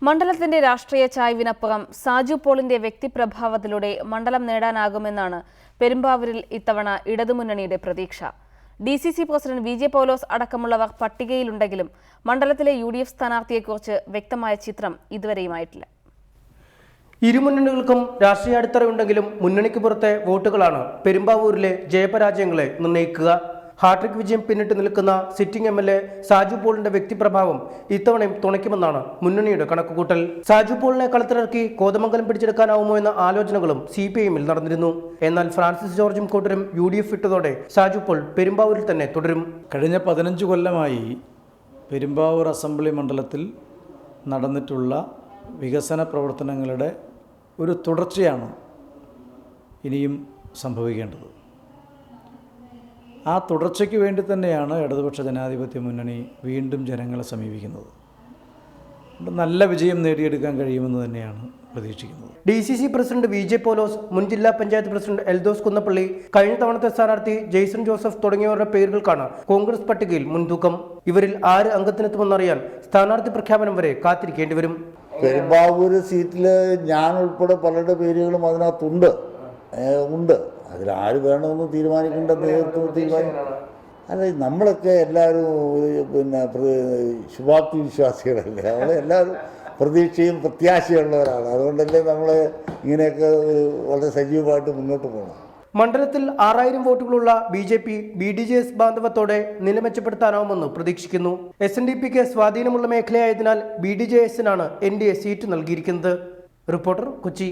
മണ്ഡലത്തിന്റെ രാഷ്ട്രീയ ചായ്വിനപ്പുറം സാജു പോളിന്റെ വ്യക്തിപ്രഭാവത്തിലൂടെ മണ്ഡലം നേടാനാകുമെന്നാണ് പെരുമ്പാവൂരിൽ ഇത്തവണ ഇടതുമുന്നണിയുടെ പ്രതീക്ഷ. DCC പ്രസിഡന്റ് VJ പൗലോസ് അടക്കമുള്ളവർ പട്ടികയിലുണ്ടെങ്കിലും മണ്ഡലത്തിലെ UDF സ്ഥാനാർത്ഥിയെക്കുറിച്ച് വ്യക്തമായ ചിത്രം ഇതുവരെയുമായിട്ടില്ല. ഇരുമുന്നണികൾക്കും രാഷ്ട്രീയ അടിത്തറയുണ്ടെങ്കിലും മുന്നണിക്ക് പുറത്തെ വോട്ടുകളാണ് പെരുമ്പാവൂരിലെ ജയപരാജയങ്ങളെ നിർണ്ണയിക്കുക. ഹാട്രിക് വിജയം പിന്നിട്ട് നിൽക്കുന്ന സിറ്റിംഗ് MLA സാജു പോളിന്റെ വ്യക്തിപ്രഭാവം ഇത്തവണയും തുണയ്ക്കുമെന്നാണ് മുന്നണിയുടെ കണക്കുകൂട്ടൽ. സാജു പോളിനെ കളത്തിലിറക്കി കോതമംഗലം പിടിച്ചെടുക്കാനാവുമോ എന്ന ആലോചനകളും CPIMൽ നടന്നിരുന്നു. എന്നാൽ ഫ്രാൻസിസ് ജോർജും കൂട്ടരും UDF വിട്ടതോടെ സാജു പോൾ പെരുമ്പാവൂരിൽ തന്നെ തുടരും. കഴിഞ്ഞ 15 കൊല്ലമായി പെരുമ്പാവൂർ അസംബ്ലി മണ്ഡലത്തിൽ നടന്നിട്ടുള്ള വികസന പ്രവർത്തനങ്ങളുടെ ഒരു തുടർച്ചയാണ് ഇനിയും സംഭവിക്കേണ്ടത്. ആ തുടർച്ചയ്ക്ക് വേണ്ടി തന്നെയാണ് ഇടതുപക്ഷ ജനാധിപത്യ മുന്നണി വീണ്ടും ജനങ്ങളെ സമീപിക്കുന്നത്. നല്ല വിജയം നേടിയെടുക്കാൻ കഴിയുമെന്ന് തന്നെയാണ് പ്രതീക്ഷിക്കുന്നത്. DCC പ്രസിഡന്റ് VJ പൗലോസ്, മുൻ ജില്ലാ പഞ്ചായത്ത് പ്രസിഡന്റ് എൽദോസ് കുന്നപ്പള്ളി, കഴിഞ്ഞ തവണത്തെ സ്ഥാനാർത്ഥി ജെയ്സൺ ജോസഫ് തുടങ്ങിയവരുടെ പേരുകൾക്കാണ് കോൺഗ്രസ് പട്ടികയിൽ മുൻതൂക്കം. ഇവരിൽ ആര് അംഗത്തിനെത്തുമെന്നറിയാൻ സ്ഥാനാർത്ഥി പ്രഖ്യാപനം വരെ കാത്തിരിക്കേണ്ടി വരും. പെരുമ്പാവൂർ സീറ്റിൽ ഞാൻ ഉൾപ്പെടെ പലരുടെ പേരുകളും അതിനകത്തുണ്ട്. അതിലാര് വേണമെന്ന് തീരുമാനിക്കേണ്ട നേതൃത്വം തീരുമാനിക്കും. അല്ല, നമ്മളൊക്കെ എല്ലാവരും ശുഭാപ്തി വിശ്വാസികളല്ലേ. നമ്മളെല്ലാവരും പ്രതീക്ഷയും പ്രത്യാശയുള്ളവരാണ്. അതുകൊണ്ടല്ലേ നമ്മൾ ഇങ്ങനെയൊക്കെ വളരെ സജീവമായിട്ട് മുന്നോട്ട് പോകണം. മണ്ഡലത്തിൽ 6000 വോട്ടുകളുള്ള BJP BDJS ബാന്ധവത്തോടെ നില മെച്ചപ്പെടുത്താനാവുമെന്ന് പ്രതീക്ഷിക്കുന്നു. SNDPക്ക് സ്വാധീനമുള്ള മേഖലയായതിനാൽ BDJSനാണ് NDA സീറ്റ് നൽകിയിരിക്കുന്നത്. റിപ്പോർട്ടർ, കൊച്ചി.